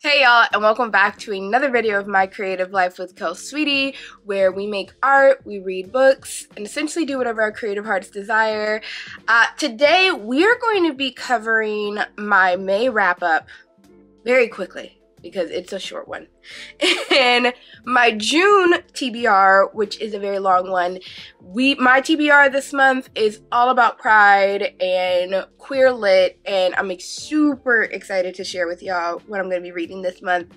Hey y'all, and welcome back to another video of My Creative Life with Sweetie, where we make art, we read books, and essentially do whatever our creative hearts desire. Today, we are going to be covering my May wrap-up very quickly, because it's a short one. And my June TBR, which is a very long one, my TBR this month is all about pride and queer lit, and I'm super excited to share with y'all what I'm going to be reading this month.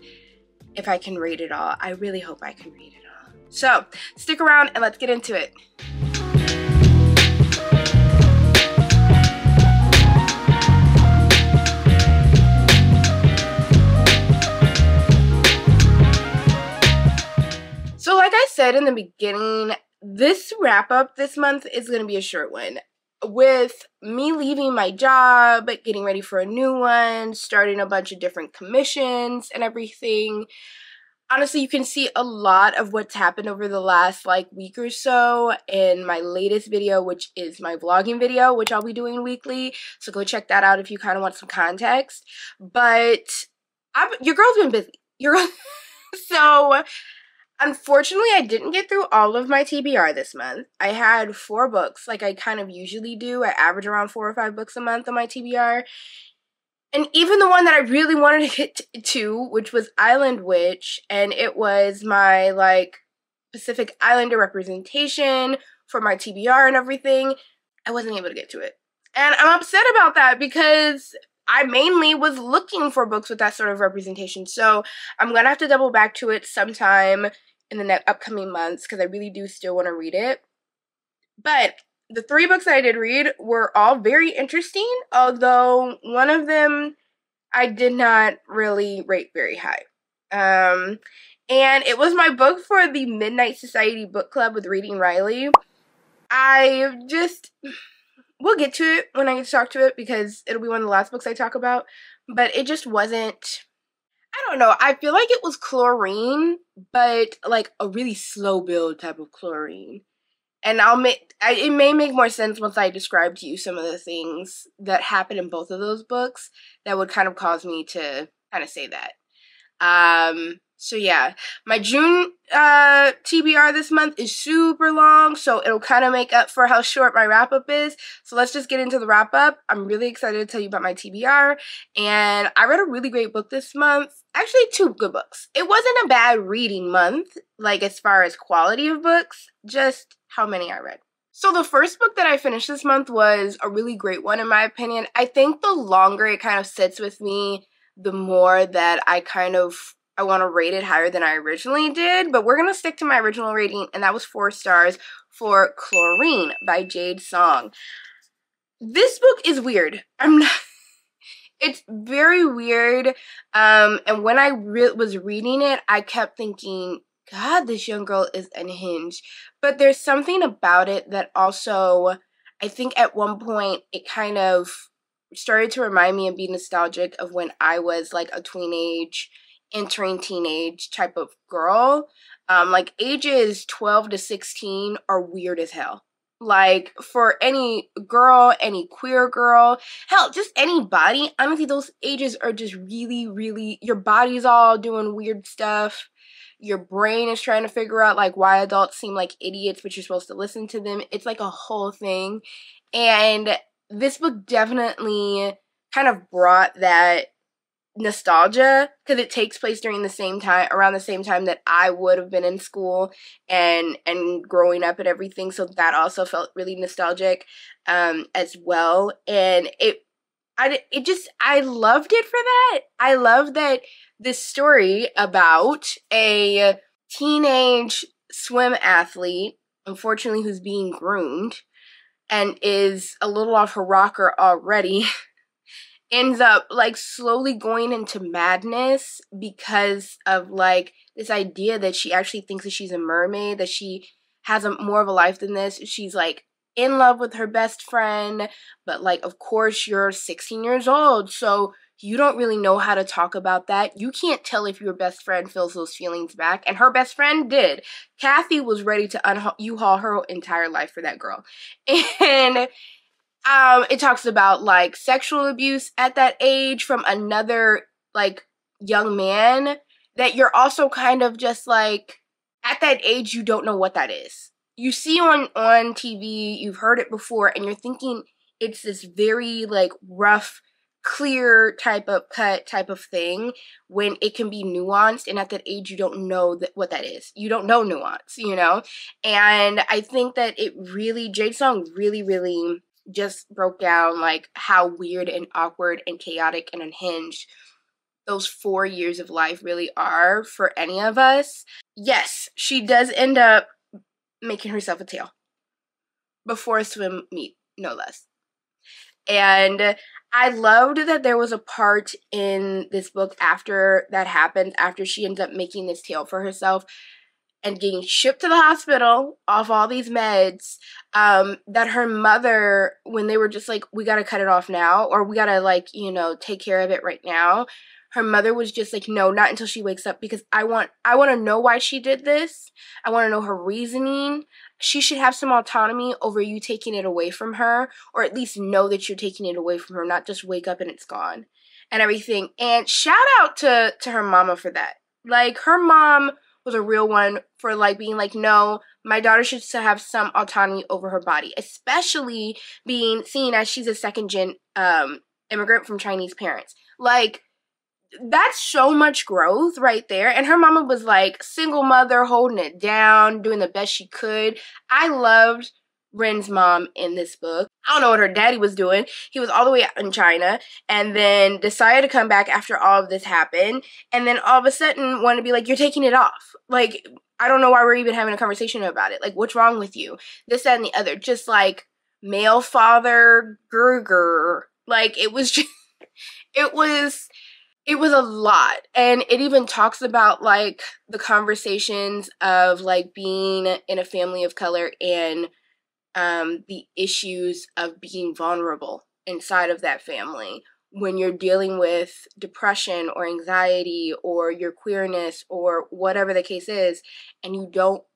If I can read it all. I really hope I can read it all. So, stick around and let's get into it. So like I said in the beginning, this wrap-up this month is going to be a short one. With me leaving my job, getting ready for a new one, starting a bunch of different commissions and everything, honestly, you can see a lot of what's happened over the last week or so in my latest video, which is my vlogging video, which I'll be doing weekly. So go check that out if you kind of want some context. But your girl's been busy. So unfortunately, I didn't get through all of my TBR this month. I had 4 books, like I kind of usually do. I average around 4 or 5 books a month on my TBR. And even the one that I really wanted to get to, which was Island Witch, and it was my, Pacific Islander representation for my TBR and everything, I wasn't able to get to it. And I'm upset about that because I mainly was looking for books with that sort of representation. So I'm going to have to double back to it sometime in the upcoming months because I really do still want to read it. But the 3 books that I did read were all very interesting, although one of them I did not really rate very high. And it was my book for the Midnight Society Book Club with Reading Riley. We'll get to it when I get to talk to it because it'll be one of the last books I talk about. But it just wasn't, I don't know, I feel like it was chlorine, but like a really slow build type of chlorine. And it may make more sense once I describe to you some of the things that happen in both of those books that would kind of cause me to kind of say that. So yeah, my June TBR this month is super long, so it'll kind of make up for how short my wrap-up is. So let's just get into the wrap-up. I'm really excited to tell you about my TBR, and I read a really great book this month. Actually, 2 good books. It wasn't a bad reading month, as far as quality of books, just how many I read. So the first book that I finished this month was a really great one in my opinion. I think the longer it kind of sits with me, the more that I want to rate it higher than I originally did, but we're going to stick to my original rating, and that was 4 stars for Chlorine by Jade Song. This book is weird. It's very weird, and when I was reading it, I kept thinking, God, this young girl is unhinged. But there's something about it that also, I think at one point, it kind of started to remind me and be nostalgic of when I was a teenage, entering teenage type of girl. Ages 12 to 16 are weird as hell. For any girl, any queer girl, hell, just anybody, honestly, those ages are just really, really, your body's all doing weird stuff. Your brain is trying to figure out, why adults seem like idiots, but you're supposed to listen to them. It's, a whole thing. And this book definitely kind of brought that nostalgia because it takes place around the same time that I would have been in school and growing up and everything. So that also felt really nostalgic as well. And I loved it for that. I love that this story about a teenage swim athlete, unfortunately, who's being groomed and is a little off her rocker already, ends up slowly going into madness because of this idea that she actually thinks that she's a mermaid, that she has more of a life than this. She's in love with her best friend, but of course you're 16 years old, so you don't really know how to talk about that. You can't tell if your best friend feels those feelings back, and her best friend did. Kathy was ready to U-Haul her entire life for that girl. And it talks about, like, sexual abuse at that age from another, like, young man that you're also kind of just like, at that age, you don't know what that is. You see on TV, you've heard it before, and you're thinking it's this very like rough, clear type of cut type of thing when it can be nuanced, and at that age you don't know what that is. You don't know nuance, you know? And I think that it really, Jade's song really just broke down like how weird and awkward and chaotic and unhinged those 4 years of life really are for any of us. Yes, she does end up making herself a tail before a swim meet, no less. And I loved that there was a part in this book after that happens, after she ends up making this tail for herself and getting shipped to the hospital off all these meds, that her mother, when they were just like, we gotta cut it off now, or we gotta like, you know, take care of it right now, her mother was just like, no, not until she wakes up, because I want to know why she did this. I want to know her reasoning. She should have some autonomy over you taking it away from her, or at least know that you're taking it away from her, not just wake up and it's gone and everything. And shout out to her mama for that. Like, her mom was a real one for like being like, no, my daughter should still have some autonomy over her body, especially being seen as she's a second-gen immigrant from Chinese parents. Like, that's so much growth right there. And her mama was like single mother, holding it down, doing the best she could. I loved Ren's mom in this book. I don't know what her daddy was doing. He was all the way out in China and then decided to come back after all of this happened. And then all of a sudden wanted to be like, you're taking it off. Like, I don't know why we're even having a conversation about it. Like, what's wrong with you? This, that, and the other. Just like male father, grr. Like, it was just, it was a lot. And it even talks about like the conversations of like being in a family of color and the issues of being vulnerable inside of that family when you're dealing with depression or anxiety or your queerness or whatever the case is, and you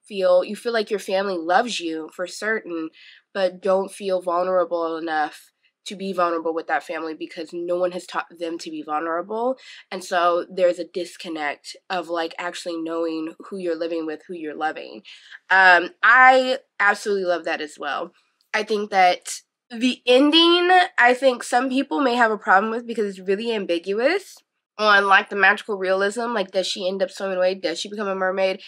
feel like your family loves you for certain, but don't feel vulnerable enough to be vulnerable with that family because no one has taught them to be vulnerable. And so there's a disconnect of like actually knowing who you're living with, who you're loving. I absolutely love that as well. I think that the ending, I think some people may have a problem with because it's really ambiguous on like the magical realism. Like, does she end up swimming away? Does she become a mermaid?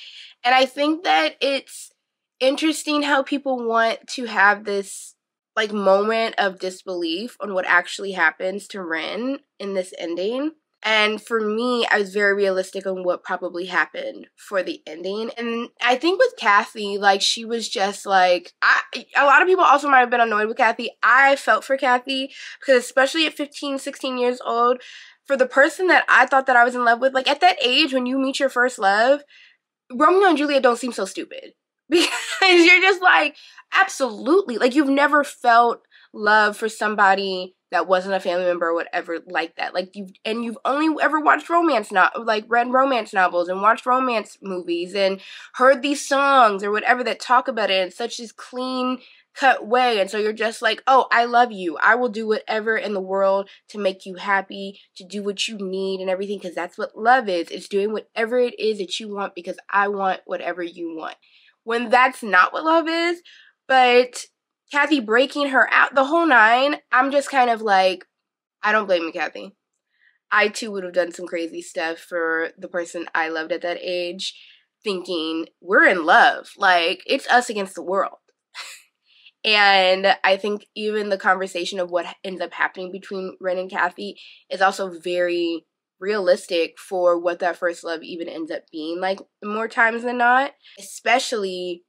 And I think that it's interesting how people want to have this like moment of disbelief on what actually happens to Ren in this ending. And for me, I was very realistic on what probably happened for the ending. And I think with Kathy, like, she was just like, a lot of people also might have been annoyed with Kathy. I felt for Kathy because especially at 15, 16 years old, for the person that I thought that I was in love with, like at that age when you meet your first love, Romeo and Juliet don't seem so stupid. Because you're just like, absolutely. Like, you've never felt love for somebody that wasn't a family member or whatever like that. Like, you've only ever watched read romance novels and watched romance movies and heard these songs or whatever that talk about it in such this clean cut way. And so you're just like, oh, I love you. I will do whatever in the world to make you happy, to do what you need and everything, because that's what love is. It's doing whatever it is that you want because I want whatever you want. When that's not what love is. But Kathy breaking her out, the whole nine, I'm just kind of like, I don't blame you, Kathy. I too would have done some crazy stuff for the person I loved at that age, thinking, we're in love. Like, it's us against the world. And I think even the conversation of what ends up happening between Ren and Kathy is also very realistic for what that first love even ends up being like more times than not, especially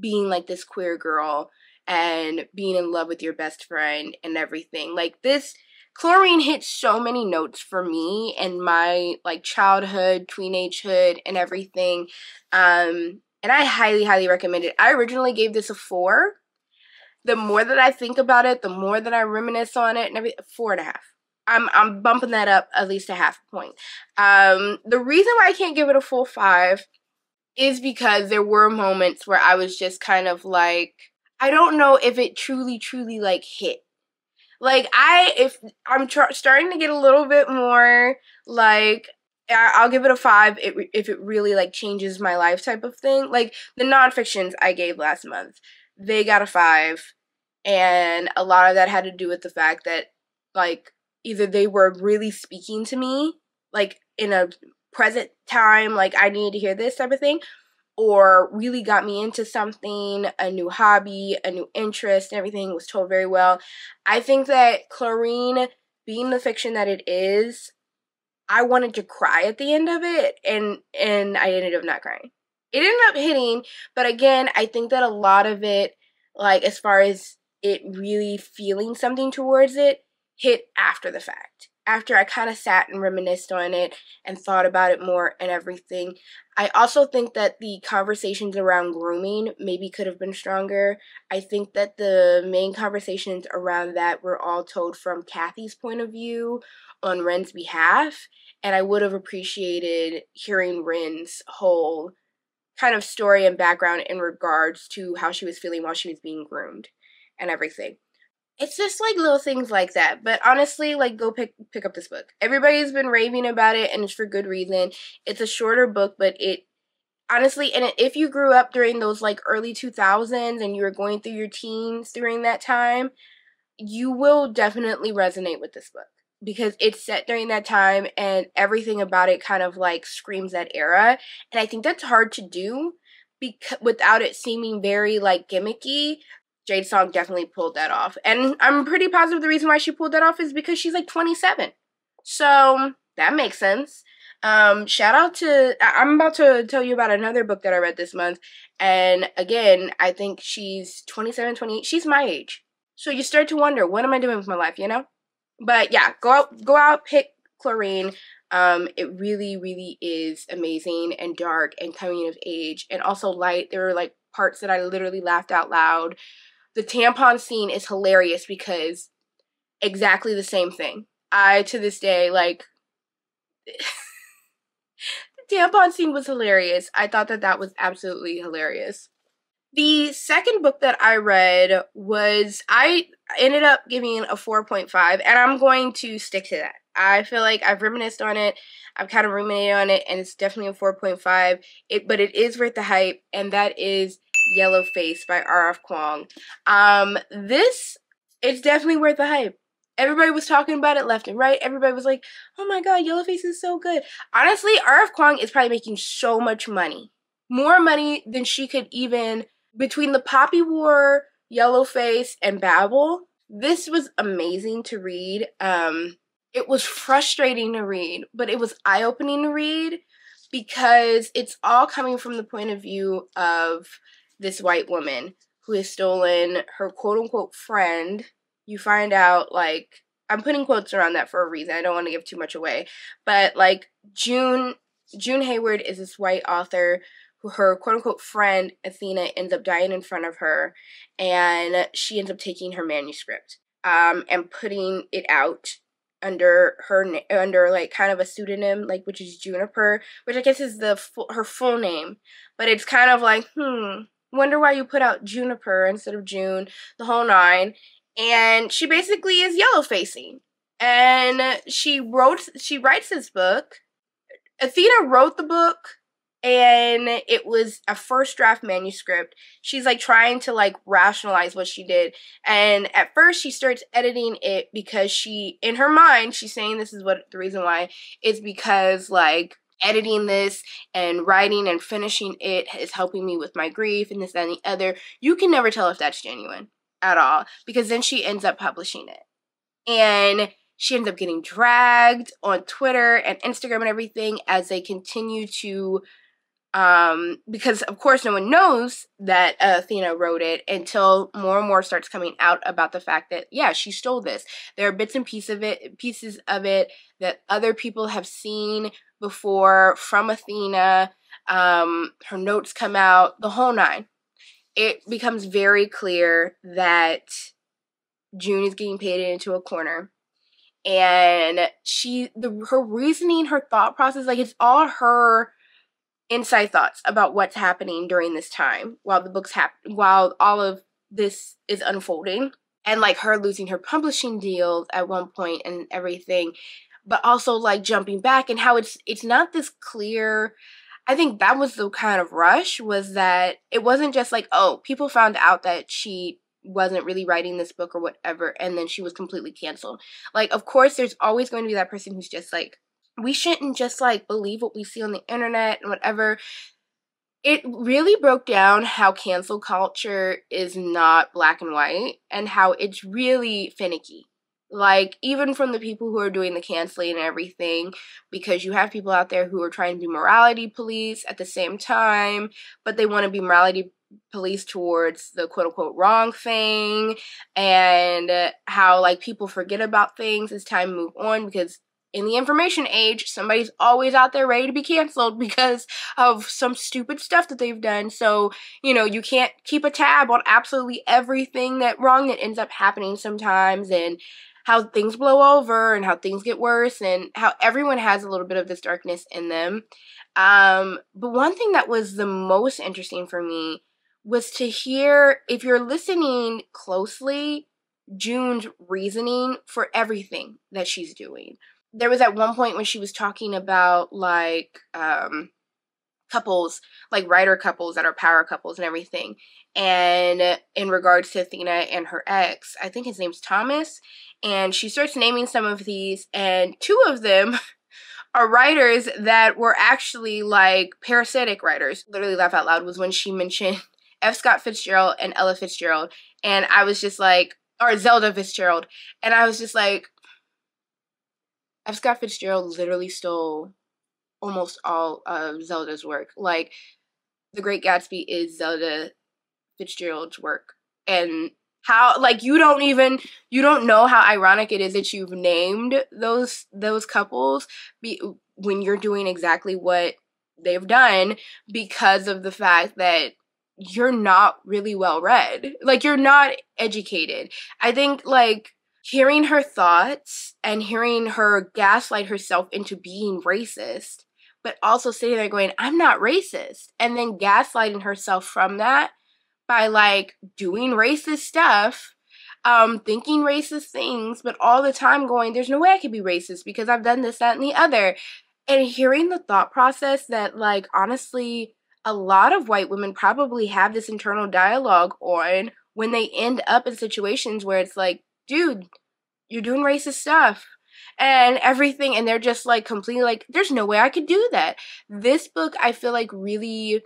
being like this queer girl and being in love with your best friend and everything. Like, this Chlorine hit so many notes for me and my like childhood, teenagehood and everything. And I highly recommend it. I originally gave this a 4. The more that I think about it, the more that I reminisce on it and everything, 4.5. I'm bumping that up at least a half point. The reason why I can't give it a full 5 is because there were moments where I was just kind of like, I don't know if it truly like hit. Like, if I'm starting to get a little bit more like I'll give it a 5 if it really, like, changes my life type of thing. Like, the nonfictions I gave last month, they got a 5, and a lot of that had to do with the fact that, like, either they were really speaking to me, like, in a present time, like, I needed to hear this type of thing, or really got me into something, a new hobby, a new interest, and everything was told very well. I think that Chlorine, being the fiction that it is, I wanted to cry at the end of it, and I ended up not crying. It ended up hitting, but again, I think that a lot of it, like, as far as it really feeling something towards it, hit after the fact. After I kind of sat and reminisced on it and thought about it more and everything. I also think that the conversations around grooming maybe could have been stronger. I think that the main conversations around that were all told from Kathy's point of view on Ren's behalf, and I would have appreciated hearing Ren's whole kind of story and background in regards to how she was feeling while she was being groomed and everything. It's just, like, little things like that. But honestly, like, go pick up this book. Everybody's been raving about it, and it's for good reason. It's a shorter book, but it, honestly, and if you grew up during those, like, early 2000s and you were going through your teens during that time, you will definitely resonate with this book. Because it's set during that time, and everything about it kind of, like, screams that era. And I think that's hard to do without it seeming very, like, gimmicky. Jade Song definitely pulled that off. And I'm pretty positive the reason why she pulled that off is because she's, like, 27. So, that makes sense. Shout out to, I'm about to tell you about another book that I read this month. And again, I think she's 27, 28. She's my age. So you start to wonder, what am I doing with my life, you know? But yeah, go out, pick Chlorine. It really, really is amazing and dark and coming of age and also light. There were, like, parts that I literally laughed out loud. The tampon scene is hilarious because exactly the same thing. I, to this day, like, the tampon scene was hilarious. I thought that was absolutely hilarious. The second book that I read was, I ended up giving a 4.5, and I'm going to stick to that. I feel like I've reminisced on it, I've kind of ruminated on it, and it's definitely a 4.5, but it is worth the hype, and that is Yellow Face by R.F. Kuang. It's definitely worth the hype. Everybody was talking about it left and right. Everybody was like, oh my god, Yellow Face is so good. Honestly, R.F. Kuang is probably making so much money. More money than she could even, between the Poppy War, Yellow Face, and Babel. This was amazing to read. It was frustrating to read, but it was eye-opening to read because it's all coming from the point of view of this white woman who has stolen her quote-unquote friend. You find out, like, I'm putting quotes around that for a reason. I don't want to give too much away. But, like, June Hayward is this white author who, her quote-unquote friend, Athena, ends up dying in front of her. And she ends up taking her manuscript and putting it out under like kind of a pseudonym, like, which is Juniper, which I guess is her full name. But it's kind of like, wonder why you put out Juniper instead of June, the whole nine. And she basically is yellow facing. And she writes this book. Athena wrote the book, and it was a first draft manuscript. She's, like, trying to, like, rationalize what she did. And at first she starts editing it because she, in her mind, she's saying this is what the reason why is because, like, editing this and writing and finishing it is helping me with my grief and this, that, and the other. You can never tell if that's genuine at all because then she ends up publishing it. And she ends up getting dragged on Twitter and Instagram and everything as they continue to, because of course no one knows that Athena wrote it until more and more starts coming out about the fact that, yeah, she stole this. There are bits and pieces of it that other people have seen before from Athena. Her notes come out, the whole nine. It becomes very clear that June is getting painted into a corner. And her reasoning, her thought process, like, it's all her inside thoughts about what's happening during this time while while all of this is unfolding, and, like, her losing her publishing deals at one point and everything. but also like jumping back, and how it's not this clear. I think that was the kind of rush, was that it wasn't just like, oh, people found out that she wasn't really writing this book or whatever, and then she was completely canceled. Like, of course, there's always going to be that person who's just like, we shouldn't just like believe what we see on the internet and whatever. It really broke down how cancel culture is not black and white, and how it's really finicky. Like, even from the people who are doing the canceling and everything, because you have people out there who are trying to be morality police at the same time, but they want to be morality police towards the quote-unquote wrong thing, and how, like, people forget about things as time move on, because in the information age, somebody's always out there ready to be canceled because of some stupid stuff that they've done. So, you know, you can't keep a tab on absolutely everything that wrong that ends up happening sometimes, and how things blow over and how things get worse, and how everyone has a little bit of this darkness in them. But one thing that was the most interesting for me was to hear, if you're listening closely, June's reasoning for everything that she's doing. There was at one point when she was talking about, like, couples, like writer couples that are power couples and everything. And in regards to Athena and her ex, I think his name's Thomas, and she starts naming some of these, and two of them are writers that were actually like parasitic writers. Literally laugh out loud was when she mentioned F. Scott Fitzgerald and Ella Fitzgerald, and I was just like, or Zelda Fitzgerald, and I was just like, F. Scott Fitzgerald literally stole almost all of Zelda's work. Like, The Great Gatsby is Zelda Fitzgerald's work. And how, like, you don't know how ironic it is that you've named those couples when you're doing exactly what they've done, because of the fact that you're not really well read. Like, you're not educated. I think, like, hearing her thoughts and hearing her gaslight herself into being racist, but also sitting there going, I'm not racist, and then gaslighting herself from that by, like, doing racist stuff, thinking racist things, but all the time going, there's no way I could be racist because I've done this, that, and the other. And hearing the thought process that, like, honestly, a lot of white women probably have this internal dialogue on when they end up in situations where it's like, dude, you're doing racist stuff and everything, and they're just like completely like, there's no way I could do that. This book, I feel like, really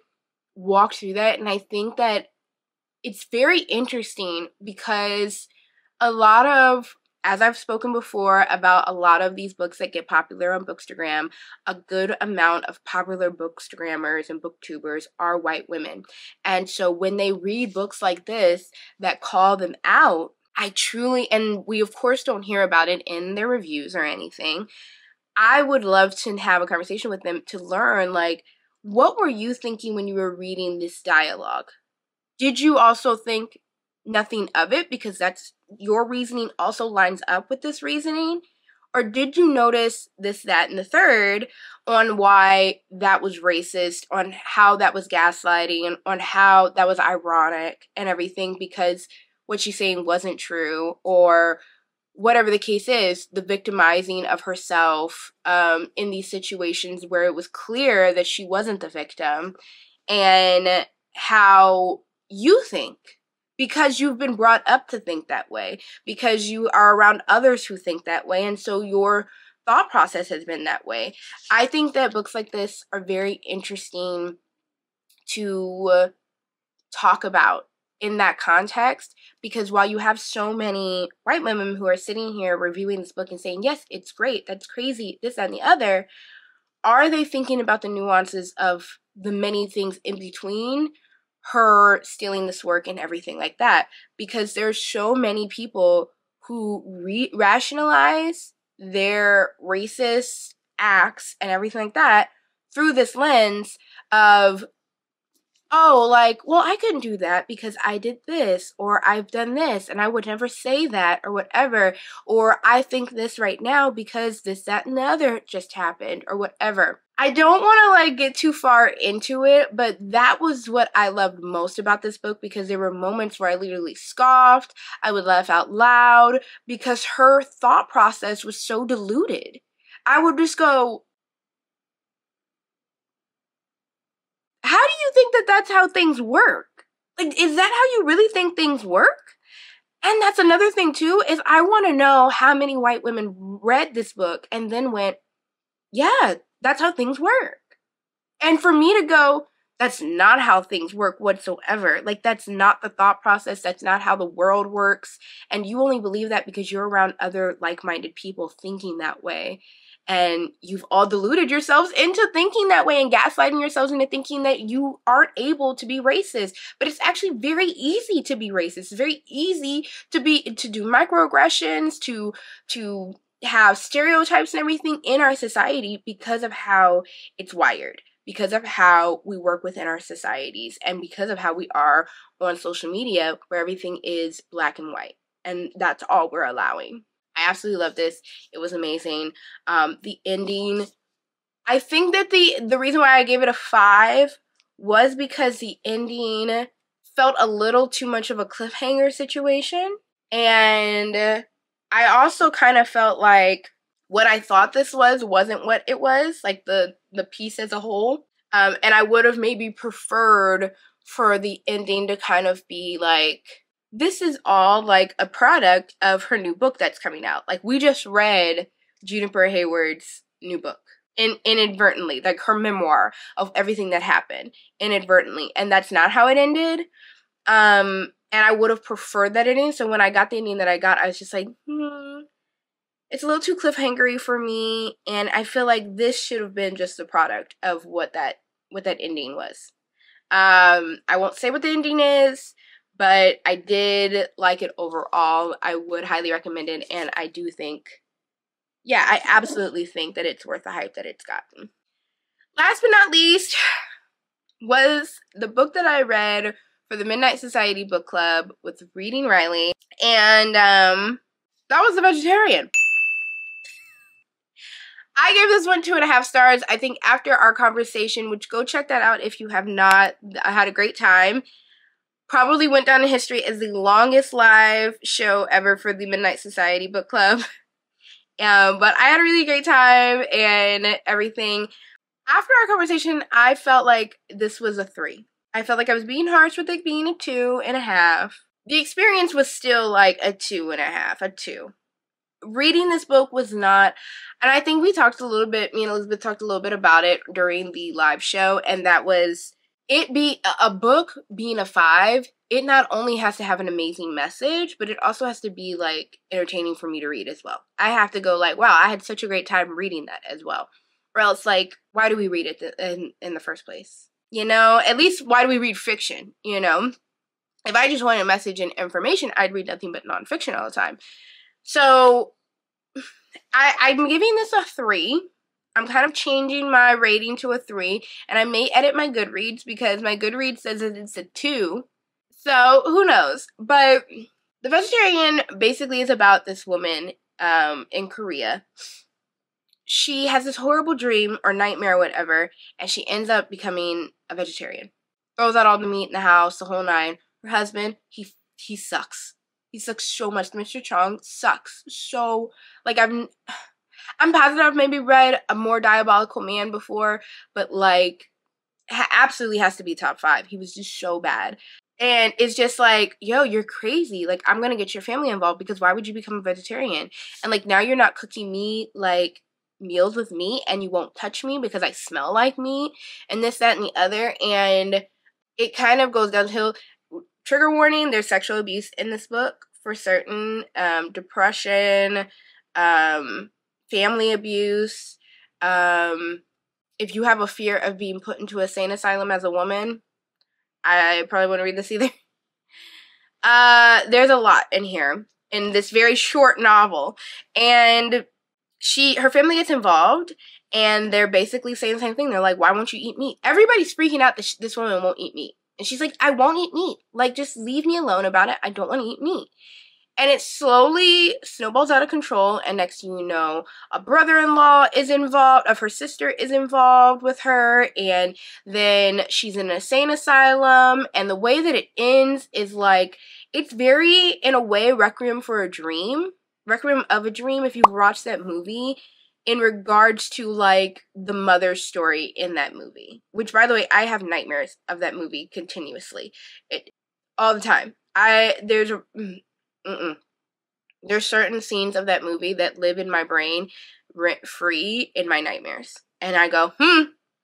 walked through that, and I think that it's very interesting because a lot of, as I've spoken before about a lot of these books that get popular on Bookstagram, a good amount of popular Bookstagrammers and booktubers are white women. And so when they read books like this that call them out, I truly, and we of course don't hear about it in their reviews or anything, I would love to have a conversation with them to learn, like, what were you thinking when you were reading this dialogue? Did you also think nothing of it because that's your reasoning also lines up with this reasoning? Or did you notice this, that, and the third on why that was racist, on how that was gaslighting, and on how that was ironic and everything because what she's saying wasn't true, or whatever the case is, the victimizing of herself in these situations where it was clear that she wasn't the victim, and how you think because you've been brought up to think that way, because you are around others who think that way, and so your thought process has been that way. I think that books like this are very interesting to talk about in that context, because while you have so many white women who are sitting here reviewing this book and saying, yes, it's great, that's crazy, this, that, and the other, are they thinking about the nuances of the many things in between her stealing this work and everything like that? Because there's so many people who rationalize their racist acts and everything like that through this lens of, oh, like, well, I couldn't do that because I did this, or I've done this, and I would never say that, or whatever, or I think this right now because this, that, and the other just happened, or whatever. I don't want to, like, get too far into it, but that was what I loved most about this book, because there were moments where I literally scoffed, I would laugh out loud, because her thought process was so diluted. I would just go, how do you think that that's how things work? Like, is that how you really think things work? And that's another thing, too, is I want to know how many white women read this book and then went, yeah, that's how things work. And for me to go, that's not how things work whatsoever. Like, that's not the thought process. That's not how the world works. And you only believe that because you're around other like-minded people thinking that way. And you've all deluded yourselves into thinking that way and gaslighting yourselves into thinking that you aren't able to be racist. But it's actually very easy to be racist. It's very easy to do microaggressions, to have stereotypes and everything in our society because of how it's wired, because of how we work within our societies, and because of how we are on social media where everything is black and white. And that's all we're allowing. I absolutely love this. It was amazing. The ending, I think that the reason why I gave it a 5 was because the ending felt a little too much of a cliffhanger situation. And I also kind of felt like what I thought this wasn't what it was, like the piece as a whole. And I would have maybe preferred for the ending to kind of be like, this is all like a product of her new book that's coming out. Like, we just read Juniper Hayward's new book inadvertently, like her memoir of everything that happened inadvertently. And that's not how it ended. And I would have preferred that ending. So when I got the ending that I got, I was just like, it's a little too cliffhangery for me. And I feel like this should have been just a product of what that ending was. I won't say what the ending is, but I did like it overall. I would highly recommend it, and I do think, yeah, I absolutely think that it's worth the hype that it's gotten. Last but not least was the book that I read for the Midnight Society Book Club with Reading Riley, and that was The Vegetarian. I gave this one 2.5 stars. I think after our conversation, which go check that out if you have not, I had a great time. Probably went down in history as the longest live show ever for the Midnight Society Book Club. But I had a really great time and everything. After our conversation, I felt like this was a 3. I felt like I was being harsh with it being a 2.5. The experience was still like a 2.5, a 2. Reading this book was not, and I think we talked a little bit, me and Elizabeth talked a little bit about it during the live show, and that was, it be a book being a 5, it not only has to have an amazing message, but it also has to be like entertaining for me to read as well. I have to go like, wow, I had such a great time reading that as well. Or else, like, why do we read it in the first place? You know, at least why do we read fiction, you know? If I just wanted a message and information, I'd read nothing but nonfiction all the time. So, I'm giving this a 3. I'm kind of changing my rating to a 3, and I may edit my Goodreads because my Goodreads says that it's a 2. So, who knows? But The Vegetarian basically is about this woman in Korea. She has this horrible dream or nightmare or whatever, and she ends up becoming a vegetarian. Throws out all the meat in the house, the whole 9. Her husband, he sucks. He sucks so much. Mr. Chong sucks so, like, I'm positive I've maybe read a more diabolical man before, but, like, absolutely has to be top 5. He was just so bad. And it's just like, yo, you're crazy. Like, I'm gonna get your family involved because why would you become a vegetarian? And, like, now you're not cooking me, like, meals with meat, and you won't touch me because I smell like meat, and this, that, and the other. And it kind of goes downhill. Trigger warning, there's sexual abuse in this book for certain. Depression, family abuse. If you have a fear of being put into a sane asylum as a woman, I probably wouldn't read this either. There's a lot in here in this very short novel. And her family gets involved, and they're basically saying the same thing. They're like, why won't you eat meat? Everybody's freaking out that this woman won't eat meat. And she's like, I won't eat meat. Like, just leave me alone about it. I don't want to eat meat. And it slowly snowballs out of control. And next thing you know, a brother-in-law is involved, of her sister is involved with her. And then she's in an insane asylum. And the way that it ends is like, it's very, in a way, Requiem of a Dream. If you watch that movie, in regards to, like, the mother's story in that movie. Which, by the way, I have nightmares of that movie continuously. All the time. There's certain scenes of that movie that live in my brain rent-free in my nightmares. And I go,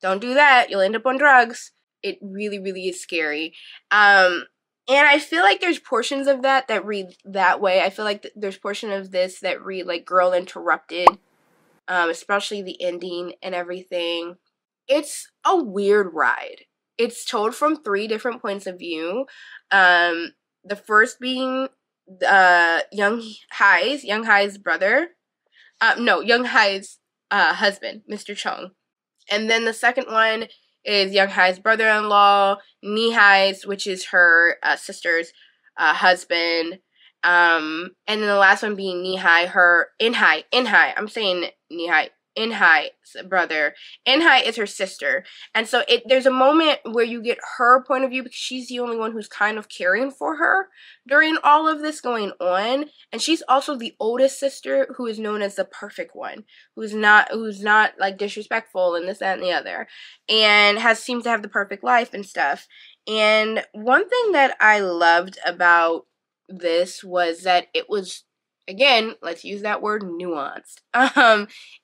don't do that. You'll end up on drugs. It really, really is scary. And I feel like there's portions of that read that way. I feel like there's portion of this that read like Girl Interrupted, especially the ending and everything. It's a weird ride. It's told from 3 different points of view. The first being Young Hai's brother. Young Hai's husband, Mr. Chung. And then the second one is Young Hai's brother-in-law, Nihai's, which is her sister's husband. And then the last one being Inhai. I'm saying Nihai. Inhai's brother. Inhai is her sister. And so there's a moment where you get her point of view because she's the only one who's kind of caring for her during all of this going on. And she's also the oldest sister who is known as the perfect one, who's not like disrespectful and this, that, and the other, and seems to have the perfect life and stuff. And one thing that I loved about this was that it was, again, let's use that word, nuanced,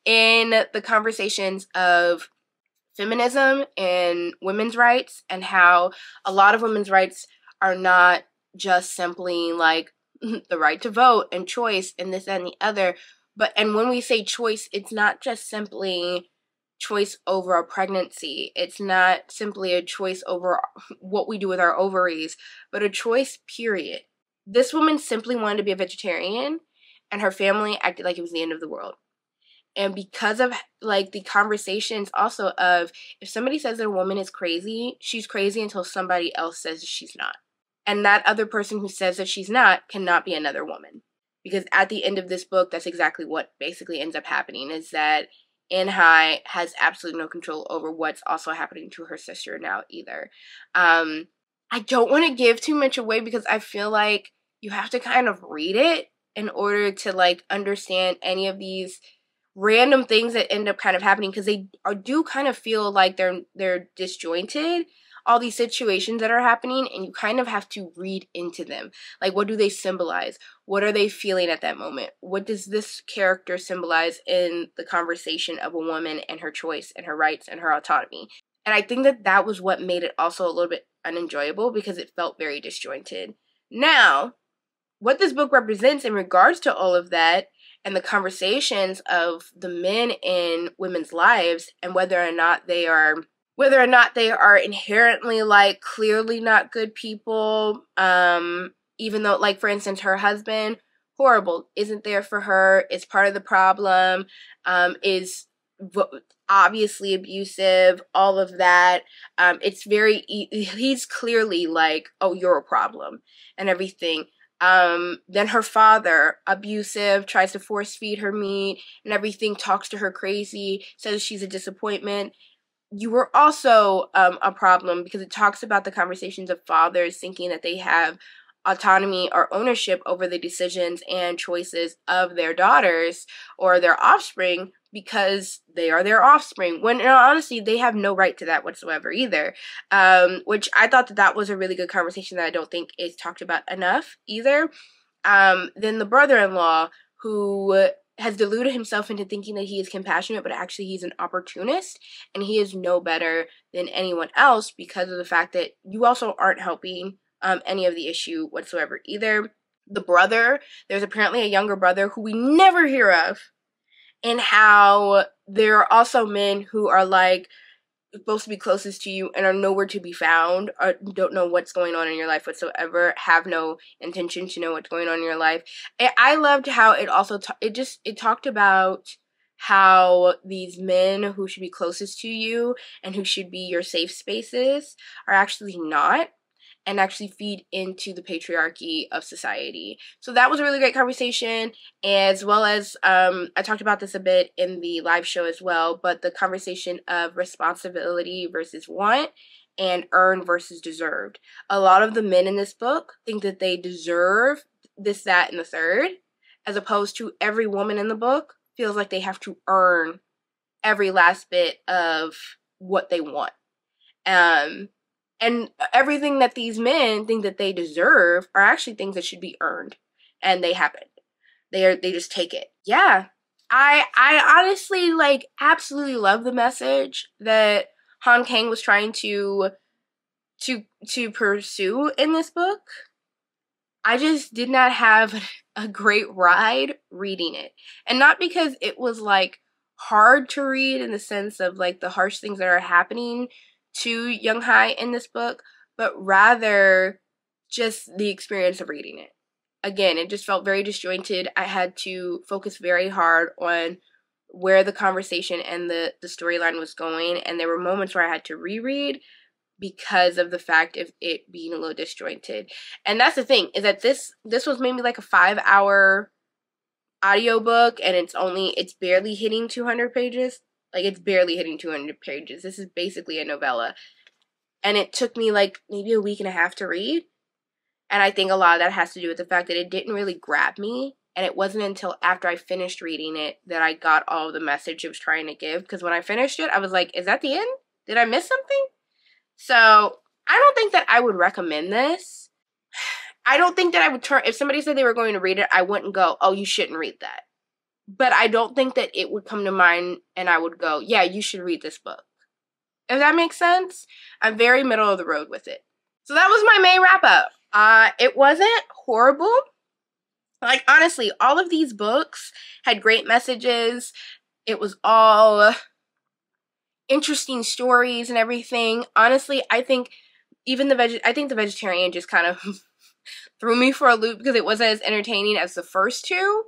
in the conversations of feminism and women's rights, and how a lot of women's rights are not just simply like the right to vote and choice and this, that, and the other, and when we say choice, it's not just simply choice over a pregnancy. It's not simply a choice over what we do with our ovaries, but a choice, period. This woman simply wanted to be a vegetarian, and her family acted like it was the end of the world. And because of, like, the conversations also of, if somebody says that a woman is crazy, she's crazy until somebody else says she's not. And that other person who says that she's not cannot be another woman. Because at the end of this book, that's exactly what basically ends up happening, is that Inhai has absolutely no control over what's also happening to her sister now either. I don't want to give too much away because I feel like you have to kind of read it in order to, like, understand any of these random things that end up kind of happening, because they do kind of feel like they're disjointed, all these situations that are happening, and you kind of have to read into them. Like, what do they symbolize? What are they feeling at that moment? What does this character symbolize in the conversation of a woman and her choice and her rights and her autonomy? And I think that was what made it also a little bit unenjoyable, because it felt very disjointed. Now, what this book represents in regards to all of that and the conversations of the men in women's lives, and whether or not they are inherently, like, clearly not good people, even though, like, for instance, her husband, horrible, isn't there for her, is part of the problem, is obviously abusive, all of that. He's clearly like, oh, you're a problem and everything. Then her father, abusive, tries to force feed her meat and everything, talks to her crazy, says she's a disappointment. You were also a problem, because it talks about the conversations of fathers thinking that they have autonomy or ownership over the decisions and choices of their daughters or their offspring, because they are their offspring, when in all honesty they have no right to that whatsoever either, which I thought that was a really good conversation that I don't think is talked about enough either. Then the brother-in-law, who has deluded himself into thinking that he is compassionate, but actually he's an opportunist, and he is no better than anyone else because of the fact that you also aren't helping any of the issue whatsoever either. The brother, there's apparently a younger brother who we never hear of, and how there are also men who are, like, supposed to be closest to you and are nowhere to be found, or don't know what's going on in your life whatsoever, have no intention to know what's going on in your life. And I loved how it also it talked about how these men who should be closest to you and who should be your safe spaces are actually not, and actually feed into the patriarchy of society. So that was a really great conversation, as well as, I talked about this a bit in the live show as well, but the conversation of responsibility versus want, and earned versus deserved. A lot of the men in this book think that they deserve this, that, and the third, as opposed to every woman in the book feels like they have to earn every last bit of what they want. And everything that these men think that they deserve are actually things that should be earned. And they haven't. They just take it. Yeah. I honestly, like, absolutely love the message that Han Kang was trying to pursue in this book. I just did not have a great ride reading it. And not because it was, like, hard to read in the sense of, like, the harsh things that are happening to Young Hai in this book, but rather just the experience of reading it. Again, it just felt very disjointed. I had to focus very hard on where the conversation and the storyline was going, and there were moments where I had to reread because of the fact of it being a little disjointed. And that's the thing, is that this was maybe like a 5-hour audiobook, and it's barely hitting 200 pages. Like, it's barely hitting 200 pages. This is basically a novella. And it took me like maybe a week and a half to read. And I think a lot of that has to do with the fact that it didn't really grab me. And it wasn't until after I finished reading it that I got all of the message it was trying to give. Because when I finished it, I was like, is that the end? Did I miss something? So, I don't think that I would recommend this. I don't think that I would if somebody said they were going to read it, I wouldn't go, oh, you shouldn't read that. But I don't think that it would come to mind and I would go, yeah, you should read this book. If that makes sense, I'm very middle of the road with it. So that was my May wrap-up. It wasn't horrible. Like, honestly, all of these books had great messages. It was all interesting stories and everything. Honestly, I think the Vegetarian just kind of threw me for a loop because it wasn't as entertaining as the first two.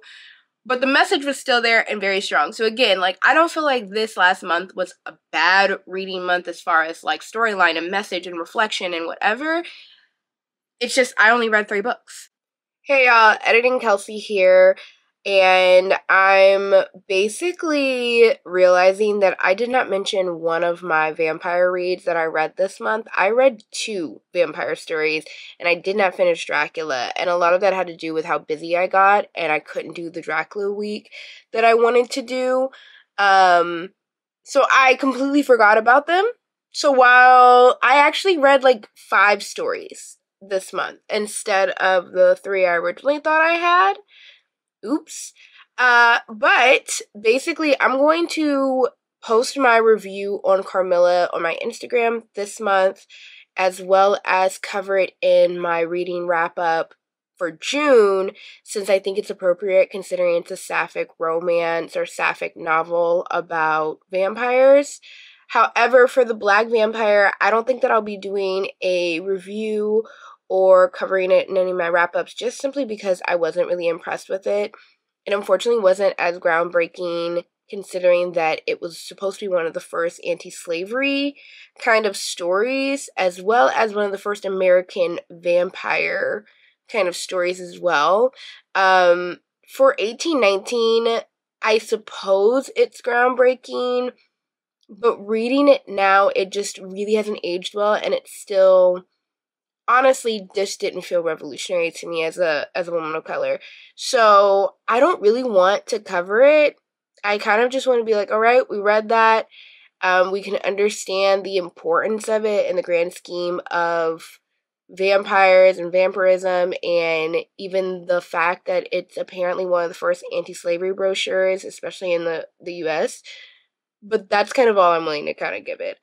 But the message was still there and very strong. So again, like, I don't feel like this last month was a bad reading month as far as, like, storyline and message and reflection and whatever. It's just, I only read 3 books. Hey y'all, Editing Kelsey here. And I'm basically realizing that I did not mention one of my vampire reads that I read this month. I read 2 vampire stories, and I did not finish Dracula. And a lot of that had to do with how busy I got, and I couldn't do the Dracula week that I wanted to do. So I completely forgot about them. So while I actually read like 5 stories this month instead of the 3 I originally thought I had. Oops. But basically, I'm going to post my review on Carmilla on my Instagram this month, as well as cover it in my reading wrap-up for June, since I think it's appropriate considering it's a sapphic romance or sapphic novel about vampires. However, for the Black Vampire, I don't think that I'll be doing a review or covering it in any of my wrap-ups, just simply because I wasn't really impressed with it. It unfortunately wasn't as groundbreaking, considering that it was supposed to be one of the first anti-slavery kind of stories, as well as one of the first American vampire kind of stories as well. For 1819, I suppose it's groundbreaking, but reading it now, it just really hasn't aged well, and it's still, honestly, just didn't feel revolutionary to me as a woman of color. So I don't really want to cover it. I kind of just want to be like, all right, we read that. We can understand the importance of it in the grand scheme of vampires and vampirism, and even the fact that it's apparently one of the first anti-slavery brochures, especially in the US. But that's kind of all I'm willing to kind of give it.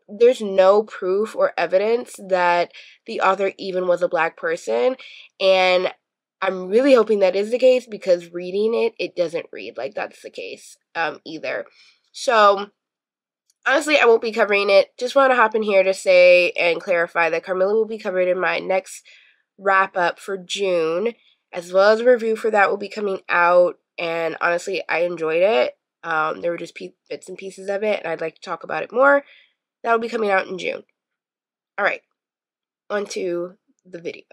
There's no proof or evidence that the author even was a Black person, and I'm really hoping that is the case, because reading it, it doesn't read like that's the case either. So honestly, I won't be covering it. Just want to hop in here to say and clarify that Carmilla will be covered in my next wrap-up for June, as well as a review for that will be coming out, and honestly, I enjoyed it. There were just bits and pieces of it, and I'd like to talk about it more. That'll be coming out in June. Alright, on to the video.